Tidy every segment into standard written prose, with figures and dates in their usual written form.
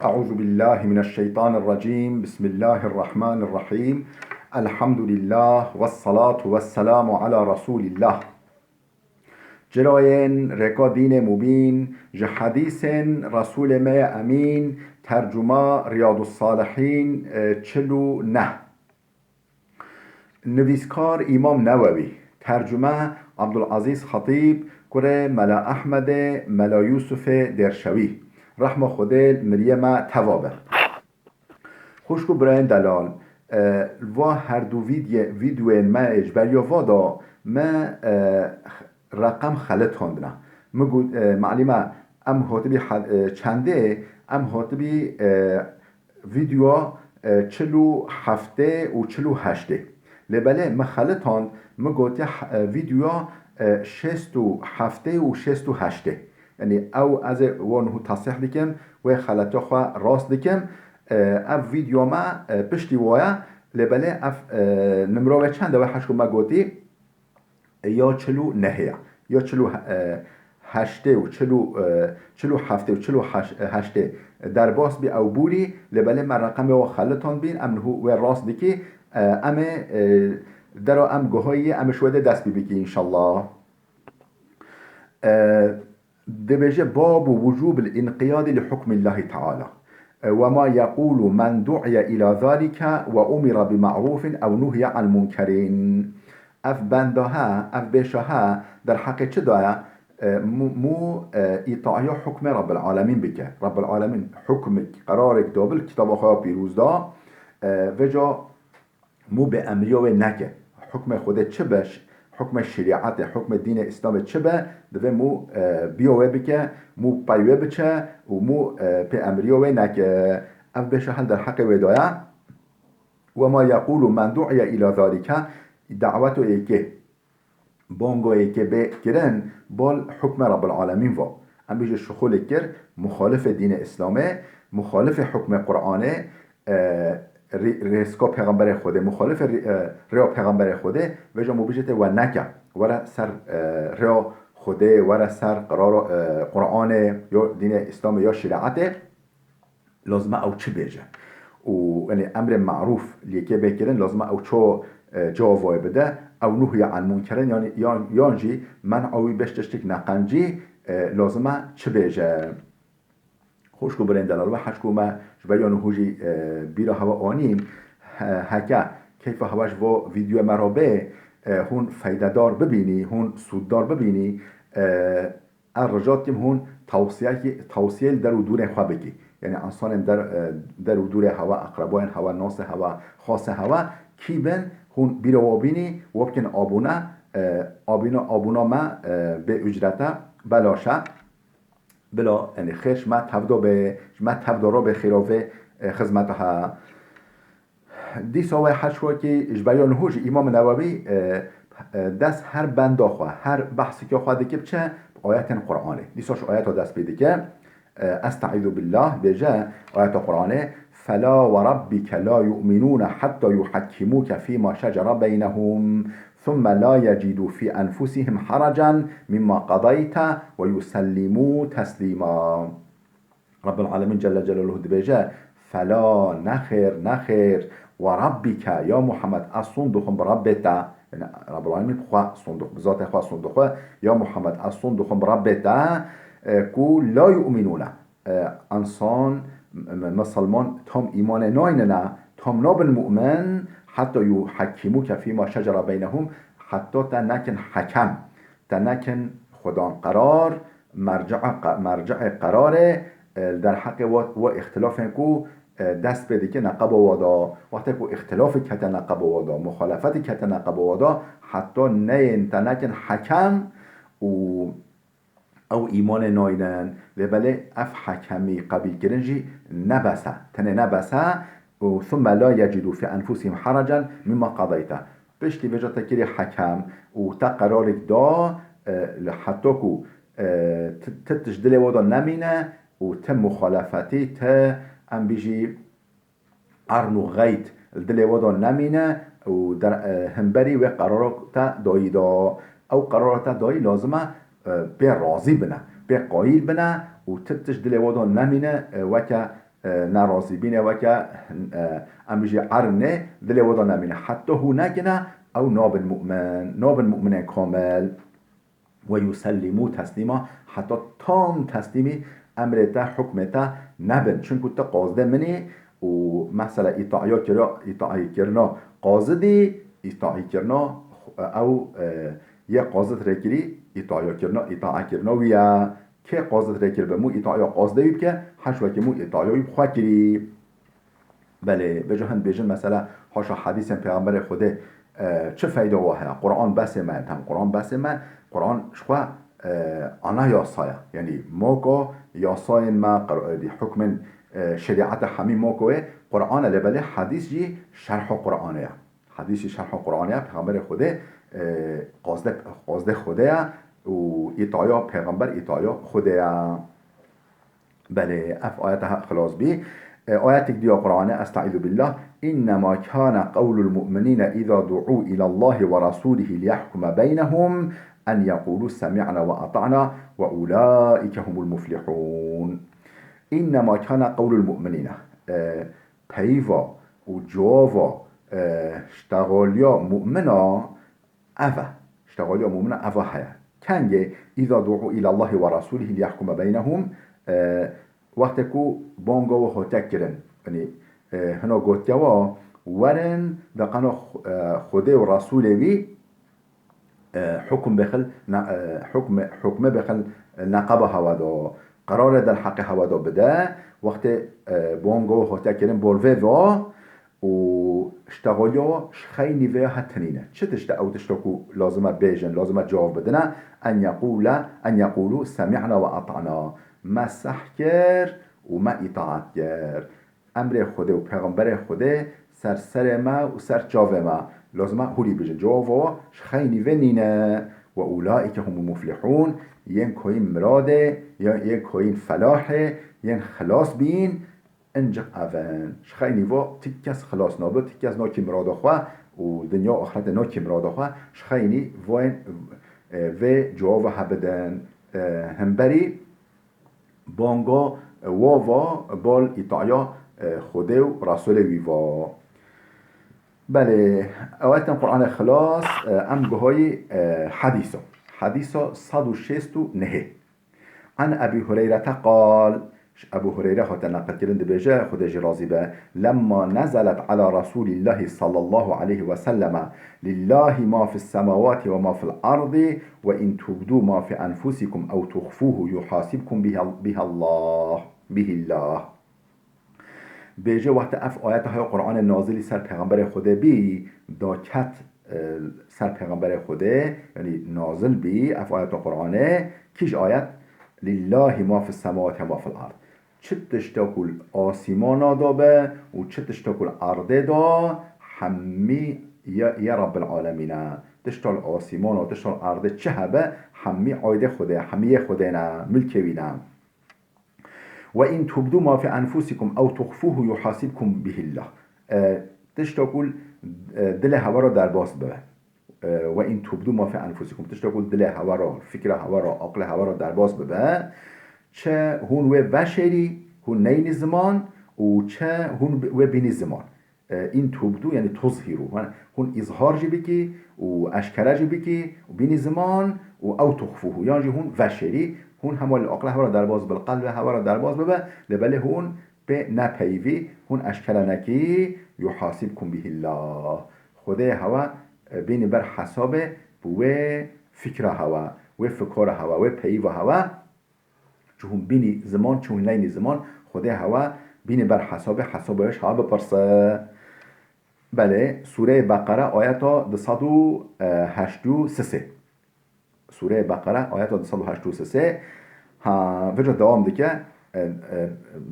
أعوذ بالله من الشيطان الرجيم. بسم الله الرحمن الرحيم. الحمد لله والصلاة والسلام على رسول الله. جراين ركا دين مبين جحديث رسول ما أمين. ترجمة رياض الصالحين چلو نه. نویسکار امام نووی. ترجمه عبدالعزیز خطیب. کره ملا احمد ملا یوسف درشوی رحمه خدا مریم توابه. خوشکو براین دلال و هر دو ویدیو ما اجبر یا وادا ما رقم خلط هندنا مگود معلومه ام هاتبی چنده ام هاتبی ویدیو 47 و 48 لبله ما خلط هند مگوتی ویدیو 67 و 68 یعنی او از وانهو تصحیح دکم و خلطه خواه راست دکم اف ویدیو ما پشتی وایا لبله اف نمروه چنده و حشکو ما گوتی یا 49 یا 48 و 47 و 48 در باس بی او بولی لبله ما رقم و خلطان بین امنهو و راست دکی امه در ام گوهایی ام شوده دست بی انشالله. دبجة باب وجوب الانقياد لحكم الله تعالى وما يقول من دعي إلى ذلك وأمر بمعروف أو نهي عن منكرين. اف بندها اف بشها در حق چه دایا مو اطاعی حکم رب العالمین بکه. رب العالمین حکم قرار دابل کتاب خواه پیروز دا و جا مو به امریو نکه حکم خود چه بش حکم شریعت حکم دین اسلام چه به دوه مو بیوه بکه مو پیوه بچه و مو پی امریو نکه. اف بشه در حق ودایا وما يقول من دعي إلى ذلك دعوت ایکه بانگو ایکه بکرن بال حکم رب العالمین و ام بیجه شخول کر مخالف دین اسلامه مخالف حکم قرآنه ریسکا پیغمبر خوده مخالف ریا پیغمبر خوده و جا مبیجت و نکه ورا سر ریا خوده ورا سر قرآن یا دین اسلام یا شریعت لازمه او چه بیجه و یعنی امر معروف لیکه بکرن لازمه او چو جوابای بده او نهی عن منکرن یعنی من اوی بشتشتک نقنجی لازمه چه بیجه. خوشکو برین دلال و حشکو ما جبیان هوجی بیرا هوا آنیم هکا کیف هواش و ویدیو مرابه هون فایده دار ببینی هون سوددار ببینی الرجات کم هون توصیه در و دور خواه بگی یعنی انسان در و دور هوا اقرباین هوا ناس هوا خاص هوا کی بن هون بیرا وابینی وابکن آبونا ما به اجرته بلاشه بلا یعنی خیرش ما تبدا را به خلافه خدمتها. دی سوای حشوه که اجبریان هوش امام نووی دست هر بنده خواه هر بحثی که خواه دکه بچه آیت قرآنه دی سوش آیت ها دست بیده که استعیذ بالله بجه آیت قرآنه فلا وربك لا يؤمنون حتى يحكموك فيما شجر بينهم ثم لا يجدوا في أنفسهم حرجا مما قضيت ويسلموا تسليما. رب العالمين جل جلاله دبيجا فلا نخير وربك يا محمد الصندوق بربتا يعني رب العالمين خوا صندوق بذات خوا صندوق يا محمد الصندوق بربتا كو لا يؤمنون انسان مسلمان تام ایمان نایننا تام نابل مؤمن حتی یحکموک فیما شجر بینهم حتی تنکن حکم تنکن خدان قرار مرجع قرار در حق و اختلاف کو دست بده که نقب وادا وقتی که اختلاف کت نقب وادا مخالفت کت نقب وادا حتی نه تنکن حکم و او ایمان ناینن لبله اف حکمی قبیل گرنجی نبسه تنه نبسه و ثم لا يجدوا في انفسهم حرجا مما قضيت بشتی بجا تکری حکم و تا قرارک دا حتی که تتجدل ودا نمینه و تم مخالفتی تا ام بیجی ارنو غیت الدل ودا نمینه و در همبری و قرارتا دایی دا او قرارتا دایی لازمه به راضی بنه به قایل بنه و تتش دل ودا نمینه وکا ناراضی بینه و که امجی عرنه دل وضع نمینه حتی هو نگنه او ناب المؤمن کامل و یسلمو تسلیما حتی تام تسلیمی امرتا حکمتا نبن چون تا قازده منی و مثلا ایطاعی کرنا قازدی ایطاعی کرنا او یه قازد رکری ایطاعی کرنا ویا که قازد رکر به مو ایطاعی قازده ویب که حشوه که مو ایطاعی بخواه کری بله بجا هند بیجن مثلا حاشا حدیث پیغمبر خوده چه فایده واه قرآن بس من هم قرآن بس من قرآن شخوا انا یاسایا یعنی موکو یاسای ما حکم شریعت همین موکوه قرآن لبله حدیث جی شرح قرآنه حدیث شرح قرآنه پیغمبر خوده قازده خوده و ایتایا پیغمبر ایتایا خوده بله اف آیت خلاص بی آيات دي قرآن أستعيذ بالله إنما كان قول المؤمنين إذا دعوا إلى الله ورسوله ليحكم بينهم أن يقولوا سمعنا وأطعنا وأولئك هم المفلحون إنما كان قول المؤمنين بيفا وجوافا اشتغاليا مؤمنا أفا هيا كان إذا دعوا إلى الله ورسوله ليحكم بينهم وقتی که بانگا و هاتک کرن یعنی هنا گوتیا و ورن دقنا خوده و رسول وی حکم بخل نقب هوا دا قرار در حق هوا دا بده وقتی بانگا و هاتک کرن بولوه و اشتغالیا خیلی وی هتنینه چه تشتا او تشتا که لازمه بیجن لازمه جواب بدنه ان یقولو سمعنا و اطعنا ما صح کرد و ما اطاعت کرد امر خوده و پیغمبر خوده سر ما و سر جاوه ما لازمه هولی بجن جاوه خیلی ونینه و اولئک هم المفلحون ین کوین مراده ین کوین فلاحه ین خلاص بین انجا اون خیلی و تکس خلاص نابد تکس ناکی مراده خواه و دنیا آخرت ناکی مراده خواه خیلی و جاوه هبدن هم بری بانگا واوا بال ایتایا خوده و رسول ویوا بله اوایت قرآن خلاص ام گوهای حدیثا 169 عن ابي هريره قال ابو هريره هات نقل كرن بيجا خود جرازي به لما نزلت على رسول الله صلى الله عليه وسلم لله ما في السماوات وما في الارض وان تبدوا ما في انفسكم او تخفوه يحاسبكم به الله بيجا وقت اف آیات های قرآن نازلی سر پیغمبر خوده بی دا کت سر پیغمبر خوده یعنی نازل بی اف آیات قرآنه کیش آیت لله ما في السماوات وما في الارض چه تشتاکل آسیمانا دابه و چه تشتاکل ارده دا همی یا رب العالمین تشتال آسیمانا و تشتال ارده چه هبه همی عایده خوده همی خوده نه ملکوی نه و این تبدو ما فی انفسکم او تخفوه یحاسبکم به الله تشتاکل دل هوا را در باز ببه و این تبدو ما فی انفسکم تشتاکل دل هوا را فکر هوا را عقل هوا را در باز ببه چه هون و بشری هون نین زمان و چه هون و بین زمان این تبدو یعنی تظهیرو هون اظهار جی بکی و اشکره جی بکی و بین زمان و او تخفوه یعنی هون وشری هون همال عقل هوا را در باز بالقلب هوا را در باز ببه لبله هون به نپیوی هون اشکره نکی یحاسبکم به الله خوده هوا بین بر حساب و فکر هوا و فکر هوا و پیو هوا چون بینی زمان چون نینی زمان خوده هوا بینی بر حسابش هوا بپرسه بله سوره بقره آیت 283 سوره بقره آیت 283 وجه دوام دیگه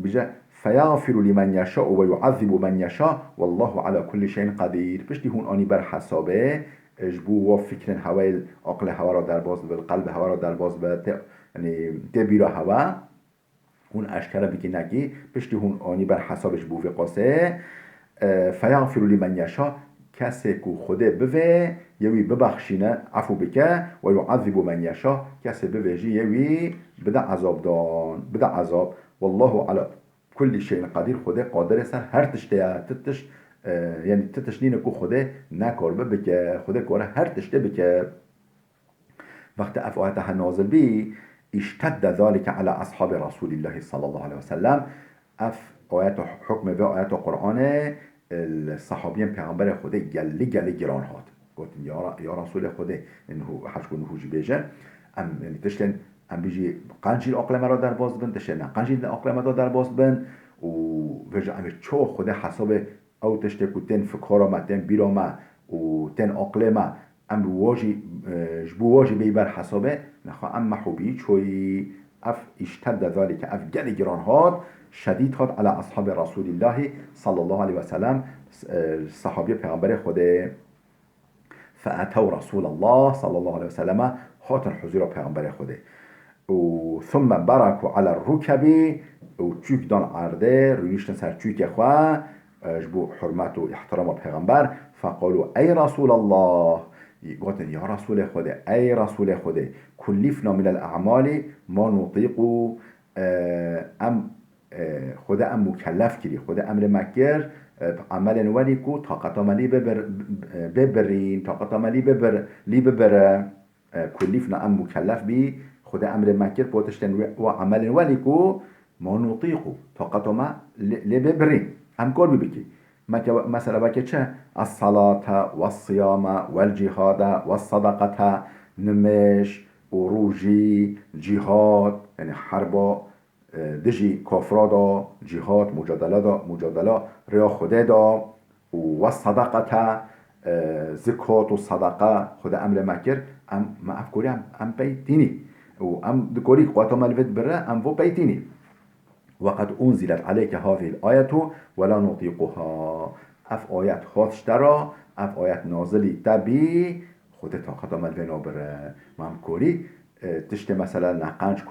بجه فیغفر لمن یشاء و یعذب من یشاء والله على كل شيء قدیر پشتی هون آنی بر حسابه اجبو و فکر هوای عقل هوا را در باز به قلب هوا را در باز به یعنی دبیرا هوا هون اشکره بکی نکی پشتی هون آنی بر حسابش بوفی قاسه فیغفر لمن یشاء کسی که خوده بوه یوی ببخشینه عفو بکه و یعذب من یشاء کسی بوه جی یوی بده عذاب دان بده عذاب والله على كل شيء قدير خدا قادر سر هر تشته تتش يعني تتش نين کو خدا نکار بك خدا کار هر تشته بك وقت افعاتها نازل بي اشتد ذلك على اصحاب رسول الله صلى الله عليه وسلم اف آیت حکم و آیت قرآن الصحابیان پیغمبر خدا گلی گران هات گفتن یا رسول خدا انه حشو نهوجی بیجن ام یعنی تشتن ام بیجی قنجیل عقل مرا در باز بند تشتن قنجیل عقل مرا در باز بند و وجه ام چو خدا حساب او تشته کتن فکر ما تن بیرا ما و تن عقل ما ام واجی جبو واجی بیبر حسابه نخوا ام محبی چوی اف اشتد ذلك اف گلی گران هات شدید هات على اصحاب رسول الله صلى الله عليه وسلم صحابی پیغمبر خدا فأتوا رسول الله صلى الله عليه وسلم هاتن حضور پیغمبر خدا و ثم بركوا على الركب و چوک دان عرده رویشتن سر چوک خواه جبو حرمت و احترام پیغمبر فقالوا ای رسول الله قلتن یا رسول خدا ای رسول خدا کلفنا من الاعمال ما نطيق ام خدا ام مکلف کردی خدا امر مکر عمل ولی کو طاقت عملی ببرین طاقت عملی ببر کلیفنا ام مکلف بی خدا امر مکر پوتشتن و عمل ولی کو ما نطیقو طاقت ما ببرین هم کار ببکی مثلا بکی چه الصلاة والصيام والجهاد والصدقة نمش وروجي جهاد يعني حربا دجی کافرا دا جهاد مجادله ریا خوده دا و صدقه زکات و صدقه خود امر مکر ام افکاری ام بیتینی و ام دکوری قوات ملوت بره ام و بیتینی وقد انزلت عليك هذه الآية ولا نطيقها اف آیت خودش درا اف آیت نازلی تبی خود طاقت ملوه نابره ما ام کوری تشت مثلا نقنج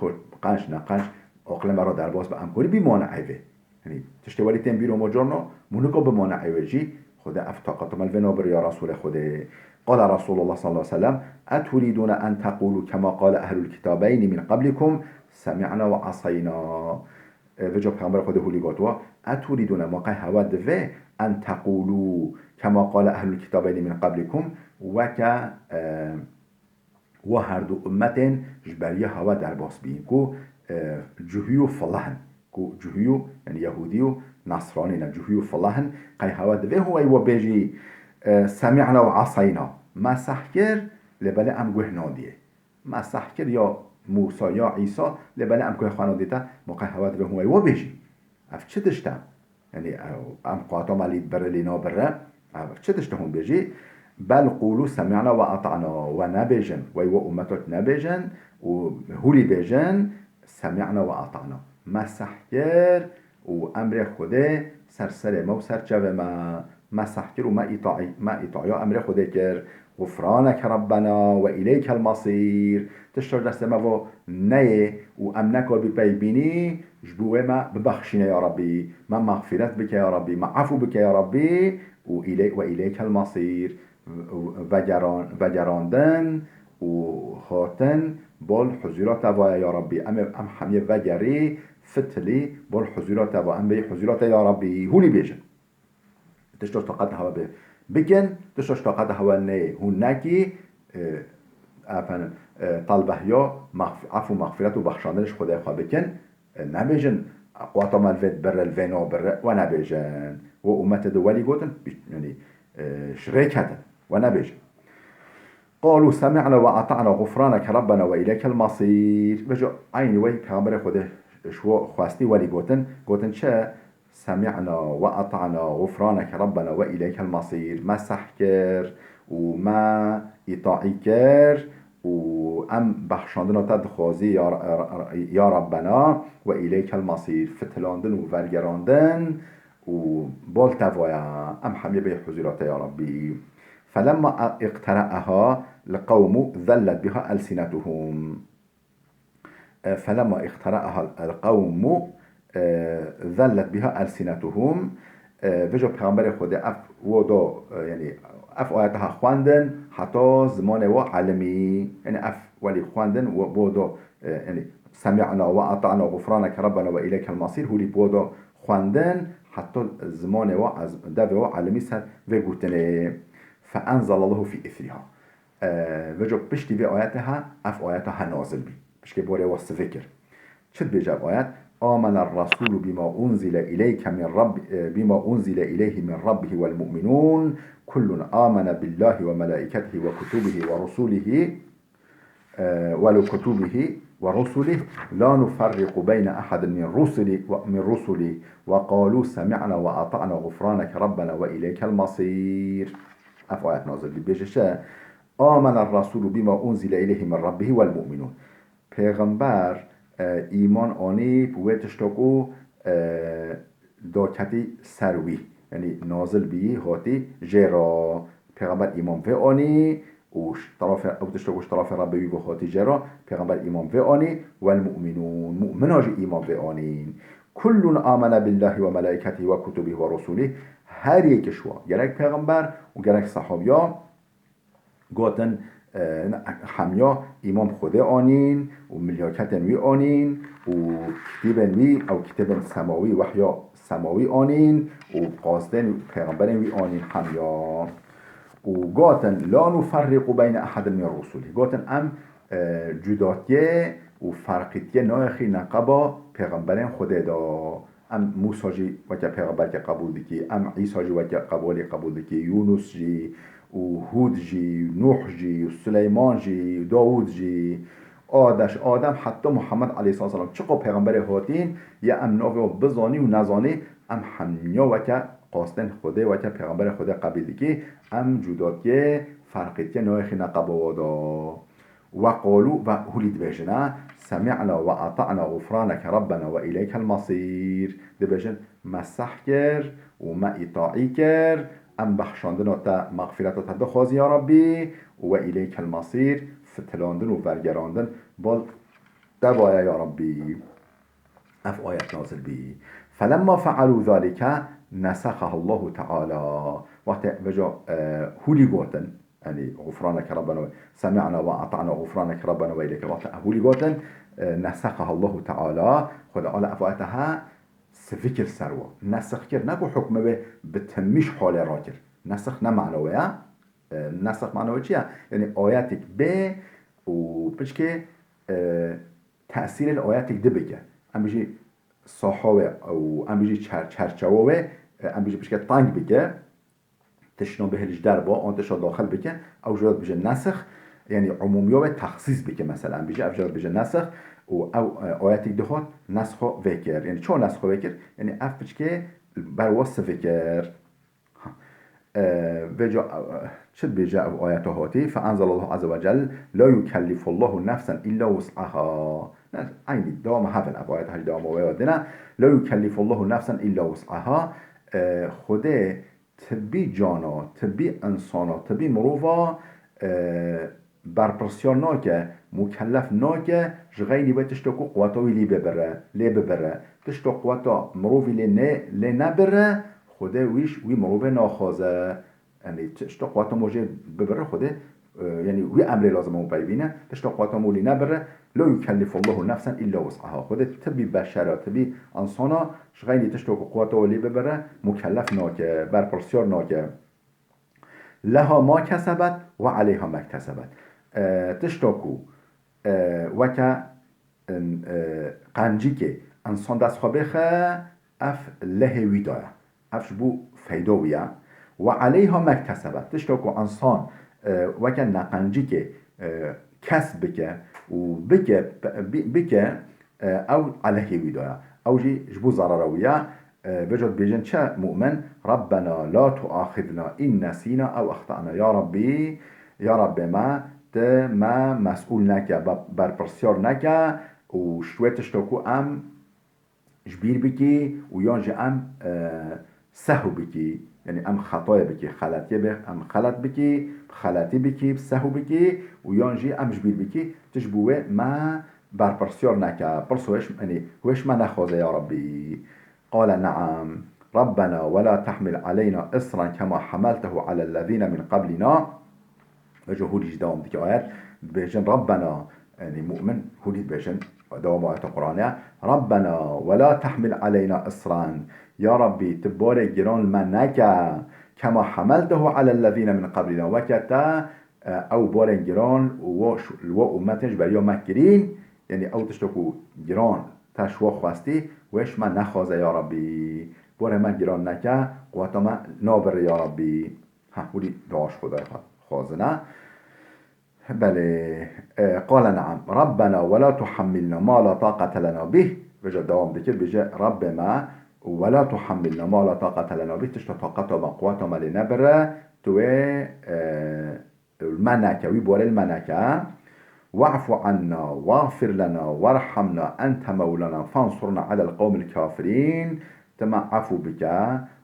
عقل مرا در باز به امکاری بی مانعه یعنی تشتی ولی تن بیرو مجرنا مونکا به مانعه جی خدا افتاقت مل نابر یا رسول خدا قال رسول الله صلى الله عليه وسلم اتريدون ان تقولوا كما قال اهل الكتابين من قبلكم سمعنا وعصينا وجب پیغمبر خدا هولی گاتوا اتريدون ما قه هود و ان تقولوا كما قال اهل الكتابين من قبلكم وك و هر دو امتن جبریه هوا در باز بین کو جهيو فلهن كو جهيو يعني يهوديو نصراني جهيو فلهن قي هواد به هو ايوا بيجي سمعنا وعصينا ما سحكر لبلا ام گهناديه ما سحكر يا موسى يا عيسى لبلا ام گهناديتا ما قي هواد به هو ايوا بيجي اف چه دشتم يعني ام قاطع مالي برلينا بره اف چه دشتهم بيجي بل قولوا سمعنا واطعنا ونبجن ويوا امتك نبجن وهولي بيجن سمعنا و اطعنا مسح کرد و امر خدا سر ما و سر جوه ما مسح کرد و ما اطاعی امر خدا کرد غفرانک ربنا و الیک المصیر تشتر دست ما و نه و ام نکار بی بینی جبوه ما ببخشینه یا ربی ما مغفرت بک یا ربی ما عفو بک یا ربی و الیک المصیر و گراندن و خاتن بول حضورات و یا ربی ام حمیه وگری فتلی بول حضورات و ام بی حضورات یا ربی هولی بیشن تشتاش طاقت هوا بکن تشتاش طاقت هوا نه هون نکی افن طلبه یا عفو مغفرت و بخشاندنش خدای خواه بکن نبیجن قواتا ملوید بر الوینا بر و نبیجن و امت دولی گوتن یعنی شریکتن و نبیجن قالوا سمعنا وأطعنا غفرانك ربنا وإليك المصير بجو عيني وي پیغمبر خود شو خواستی ولی گوتن چه سمعنا وأطعنا غفرانك ربنا وإليك المصير ما سحكر وما إطاعكر وأم بخشاندنا تدخوزي يا ربنا وإليك المصير فتلاندن وفرگراندن وبالتفايا أم حمي بي حضورات يا ربي فلما اقترأها القوم ذلت بها ألسنتهم فلما اقترأها القوم ذلت بها ألسنتهم وجو پیغمبر خود اف ودا يعني اف آياتها خواندن حتى زمان و علمي يعني اف ولي خواندن ودا يعني سمعنا وأطعنا غفرانك ربنا وإليك المصير هو لي بودا خواندن حتی زمان و از دو و علمی سر و گوتنه فانزل الله فی اثرها و جو پشتی به آیاتها اف آیاتها نازل بی پشتی بوره واسه فکر چت بجاب آیات آمن الرسول بما أنزل إليه من ربه والمؤمنون كل آمن بالله وملائكته وكتبه ورسله ورسله لا نفرق بين أحد من رسله وقالوا سمعنا وأطعنا غفرانك ربنا وإليك المصير آيات نازل بيجشا آمن الرسول بما أنزل إليه من ربه والمؤمنون پیغمبر ایمان آنی پویتشتاکو داکتی سروی یعنی نازل بی هاتی جرا پیغمبر ایمان و آنی وش طرف ربی و هاتی جرا پیغمبر ایمان و آنی و المؤمنون مؤمناج ایمان و آنین کل آمن بالله و ملائکته و کتبه و رسوله هر یک شوا گرک پیغمبر و گرک صحابیا گوتن همیا ایمان خود آنین و ملیاکت وی آنین و کتاب وی او کتاب سماوی وحیا سماوی آنین و قاصدن پیغمبر وی آنین همیا و گاتن لا نفرق بین احد من رسوله گاتن ام جداتیه و فرقیتیه نایخی نقبا پیغمبرین خود دا ام موسی جی وکه پیغمبر که قبول دکی ام عیسی جی وکه قبول دکی یونس جی و هود جی نوح جی و سلیمان جی داود جی آدم حتی محمد علیه السلام چقدر پیغمبر هاتین یا ام ناوی بزانی و نزانی ام همیا وکه قاستن خوده وکه پیغمبر خوده قبیل که ام جداتی فرقیتی نایخی نقبوادا و قالو و هولید بجنه سمعنا و اطعنا غفرانك ربنا و الیک المصیر ده بجن مسح کر و ما اطاعی کر ام بخشاندن تا مغفرت تا دخوازی یا ربی و الیک المصیر فتلاندن و برگراندن بال دبایا یا ربی اف آیت نازل بی فلما فعلوا ذلك نسخه الله تعالى وقت بجا هولي قوتن يعني غفرانك ربنا سمعنا وأطعنا غفرانك ربنا وإليك وقت هولي قوتن نسخه الله تعالى خد على أفواتها سفكر سروا نسخ كر نكو حكم به بتمش حال راكر نسخ نمعنوية نسخ معنوية چيا يعني آياتك به وبشكي تأثير الآياتك دبكة ام بيجي صحاوه او ام بيجي چرچوه ام بيجي بشكي طنگ بكه تشنو بهلش دربا آن تشا داخل بكه او جرات بيجي نسخ يعني عمومية تخصيص بكه مثلا بيجي افجرات بيجي نسخ او آياتك دهات نسخه وكر يعني شو نسخه وكر يعني اف بشكي برواس فكر بجا شد بجا آيات هاتي فأنزل الله عز وجل لا يكلف الله نفسا إلا وسعها عندي دوام هفن آيات هاي دوام ويادنا لا يكلف الله نفسا إلا وسعها خده تبي جانا تبي انسانا تبي مروفا برپرسیار ناکه مکلف ناکه جغیلی باید تشتاکو قواتاوی لی ببره تشتا قواتا مروفی لی نبره خوده ویش وی مروفه ناخوازه یعنی تشتا قواتا موجه ببره خوده یعنی وی امر لازم اون بیبینه تشتا قواتا مولی نبره لا یکلف الله نفسا الا وسعها خوده تبی بشره تبی انسانا جغیلی تشتاکو قواتاوی لی ببره مکلف ناکه برپرسیار ناکه لها ما کسبت و علیها ما اکتسبت تشتاکو وکا قنجی که انسان دست خوابخه اف له ویدایا افش بو فیدویا و علیها ما اکتسبت تشتاکو انسان وکا نقنجی که کسب بکه و بکه او علیه ویدایا او جبو ضررویا بجد بيجن شا مؤمن ربنا لا تؤاخذنا إن نسينا أو أخطأنا يا ربي يا رب ما مسؤول نكا برپرسيار نكا وشويتش توكو أم جبير بكي ويانجي أم سهو بكي يعني أم خطايا بكي خلاتي بك أم خلات بكي خلاتي بكي سهو بكي ويانجي أم جبير بكي تجبوه ما برپرسيار نكا برسوش يعني ويش ما نخوزه يا ربي قال نعم ربنا ولا تحمل علينا إصرا كما حملته على الذين من قبلنا وجه هولي جدام ديك آيات بيجن ربنا يعني مؤمن هولي بيجن دوام آیت قرآنه ربنا ولا تحمل علينا اصرا یا ربی تبار گران من نکه کما حملته على الذين من قبلنا وکتا او بار گران و امتش بریا مکرین یعنی او تشتکو گران تشوا خواستی وش من نخوازه یا ربی بار من گران نکه قوتا من نابر یا ربی بودی دعاش خدای خوازنه بله قال نعم ربنا ولا تحملنا ما لا طاقة لنا به بجا دوام دکر بجا رب ما ولا تحملنا ما لا طاقة لنا به تشتا طاقة ما قوة ما لنبرة توي المنكة ويبور المنكة واعف عنا واغفر لنا وارحمنا أنت مولانا فانصرنا على القوم الكافرين تما عفو بك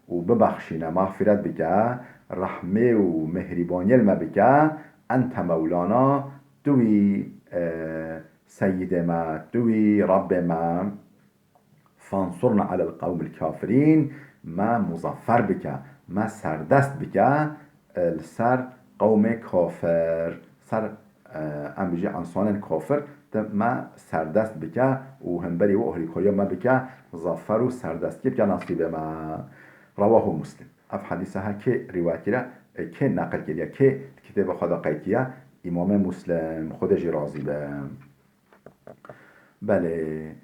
وببخشنا مغفرت بك رحمه ومهرباني الما بك أنت مولانا توي سيد ما توي رب ما فانصرنا على القوم الكافرين ما مظفر بك ما سردست بك السر قوم كافر سر ام بيجي انسان كافر ما سردست بك وهمبري واهلي كوريا ما بك ظفر وسردست بك نصيب ما رواه مسلم اف حديثها كي روايتي كي نقل كده كي كتاب خدا قيتيه امام مسلم خودش راضي به بله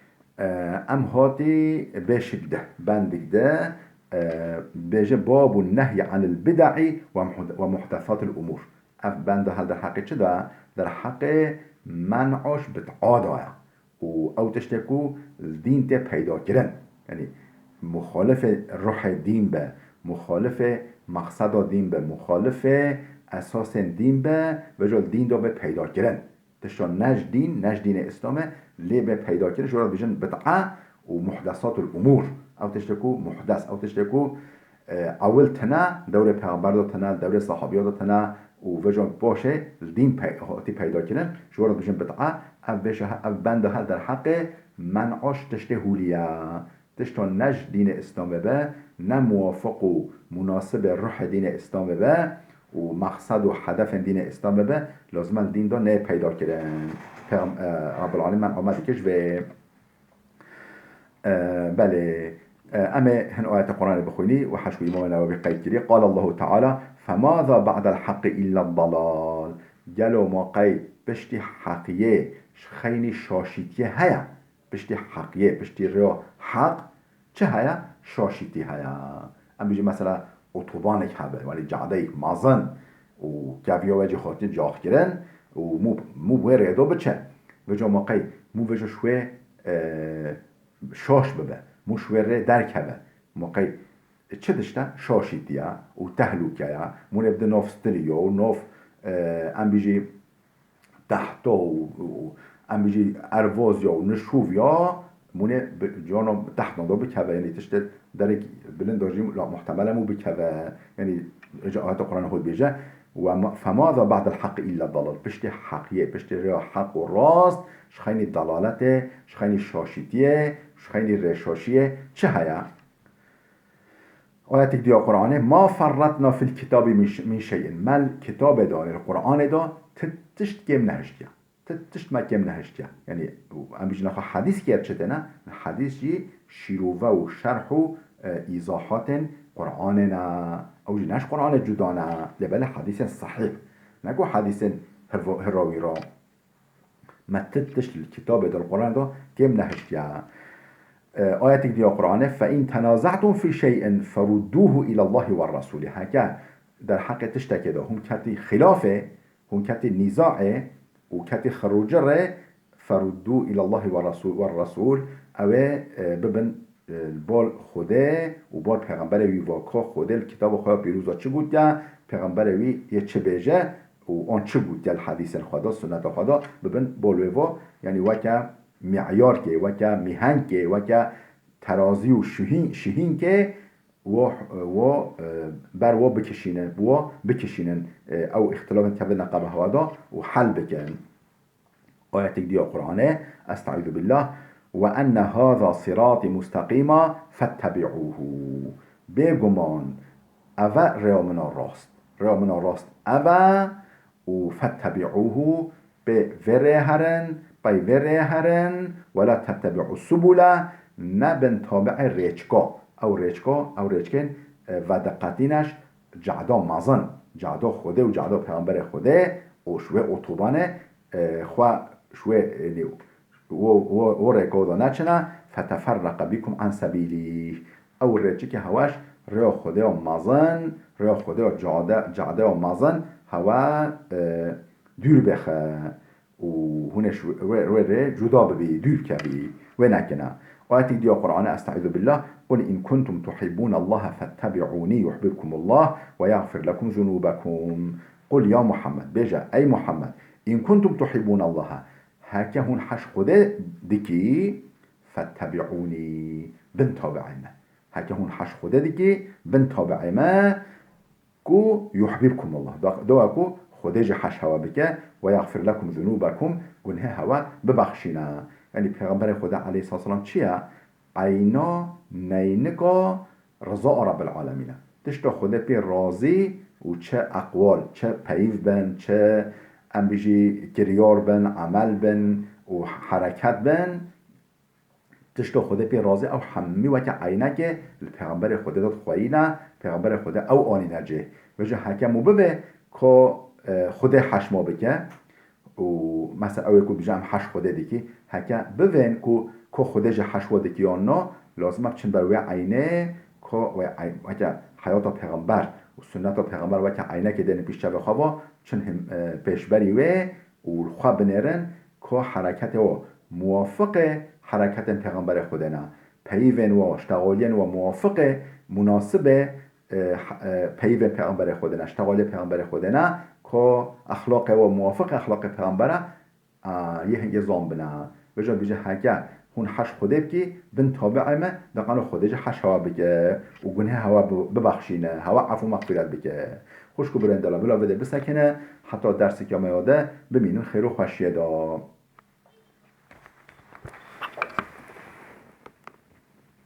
ام هاتي بشده بندده بيجي باب النهي عن البدع ومحدثات الامور اف بند هل در حق چه ده در حق منعش بدعا و او تشتكو الدين ته پیدا کردن یعنی مخالف روح دین به مخالف مقصد دین به مخالف اساس دین به وجل دین دو به پیدا کردن تشان نج دین اسلامه لی به پیدا کردن شورا بیشن بدعه و محدثات الامور او تشتكو محدث او تشتكو اول تنا دور پیغمبر دو تنا دور صحابیات دو تنا و وجل باشه دین پیدا کردن شورا بیشن بدعه او بنده ها در حق منعش تشتهوليه تشتون نج دین اسلام به نه موافق و مناسب روح دین اسلام به و مقصد و هدف دین اسلام به لازم دین دا نه پیدا کردن رب العالمین من آمده کش به بله اما هن آیت قرآن بخونی و حشو امام نووی قید کردی قال الله تعالی فماذا بعد الحق الا الضلال گلو ما قید بشتی حقیه خیلی شاشیتیه هیا بشتی حقیه بشتی ریا حق چه هیا شاشیتی هیا ام بیجی مثلا اتوبانک هبه ولی جعده مازن و گویا وجه خاطر جاخ گرن و مو بوره دو بچه وجه موقعی مو وجه شوه شاش ببه مو شوه ره درک هبه موقعی چه دشته شاشیتیه و تهلوکه مو نبده ناف ستریو و ناف ام بیجی تحتا و ام بیجی ارواز یا و نشوف یا مونه جانا تحت ندا بکوه یعنی تشت درک بلند دارجیم محتمل مو بکوه یعنی آیت قرآن خود بیجه و فماذا بعد الحق الا الضلال پشت حقیه پشت ریا حق و راست شخینی دلالته شخینی شاشیتیه شخینی رشاشیه چه هیا آیت دیا قرآنه ما فرطنا فی الكتاب من شیء مل کتاب داره قرآن دا تشت گم نهشتیا تشت مکم نهشتیا یعنی ام بیش نخواه حدیث کرد چه نه حدیثی شیروه و شرح و ایضاحات قرآن نه او نش قرآن جدا نه لبل حدیث صحیح نگو حدیث هراوی را ما تشت الكتاب در قرآن دا گم نهشتیا آیت دیا قرآنه فإن تنازعتم في شيء فردوه الى الله والرسول هکه در حق تشتکه دا هم کتی خلافه هم کتی نزاعه و کتی خروجه ره فردو الى الله والرسول اوه ببن بال خوده و بال پیغمبر وی واکا خوده کتاب خواه پیروزا چه بود یا پیغمبر وی یه چه بیجه و آن چه بود یا الحدیث خدا سنت خدا ببن بالویوا یعنی وکا معیار که وکا میهنگ که وکا ترازی و شهین که و بر و بکشینن او اختلاف کبه نقبه هوادا و حل بکن آیت دیا قرآنه استعیذ بالله و ان هذا صراط مستقیما فاتبعوه بگمان اوه ریا منا راست اوه و فاتبعوه به وره هرن بيفره هرن ولا تتبعوا السبل نبن تابع ريچكا او ريچكا او ريچكن و دقتينش جعدا مازن جعدا خوده و جعدا پیغمبر خوده و شوه اتوبانه خوا شوه و رکودا نچنه فتفرق بكم عن سبيلي او ريچي که هواش ریا خوده و مازن ریا خوده و جعده و مازن هوا دور بخه و هونش روی جدا ببي دور كبي ونكنا آياتي دي قرآن أستعيذ بالله قل إن كنتم تحبون الله فاتبعوني يحببكم الله ويغفر لكم ذنوبكم قل يا محمد بيجا أي محمد إن كنتم تحبون الله هكا هون حش خده دكي فاتبعوني بن تابعنا هكا هون حش خده دكي بن تابعنا كو يحببكم الله دو أكو خديج حش هوا بك ويغفر لكم ذنوبكم قنها هوا ببخشنا يعني پیغمبر خدا عليه الصلاة والسلام چيا عينا نينكا رضا رب العالمين تشتا خدا بي راضي و چه اقوال چه پیف بن چه ام بيجي كريار بن عمل بن و حركت بن تشتا خدا بي راضي او حمي وكا عينك الپیغمبر خدا داد خوينا پیغمبر خدا او آني نرجه وجه حكمو ببه که خود حش ما بکه و مثلا اوی که بجام حش خوده دیکی هکه بوین که خوده جه حش خوده کی آننا لازمه بچن بر وی عینه که وکه حیات پیغمبر و سنت پیغمبر وکه عینه که دین پیش چه بخواه چن هم پیشبری وی و خواه بنیرن که حرکت و موافق حرکت پیغمبر خوده نه پیوین و اشتغالین و موافق مناسب پیوین پیغمبر خوده نه اشتغال پیغمبر خوده نه که اخلاق و موافق اخلاق پیغمبره یه زام بنا بجا بیجه هکه هون حش خوده بکی بن تابعه ما دقانو خوده جه حش هوا بکه و گنه هوا ببخشینه هوا عفو مغفرت بکه خوشکو برندلا بلا بده بسکنه حتی درسی که ما یاده ببینن خیر و خوشیه دا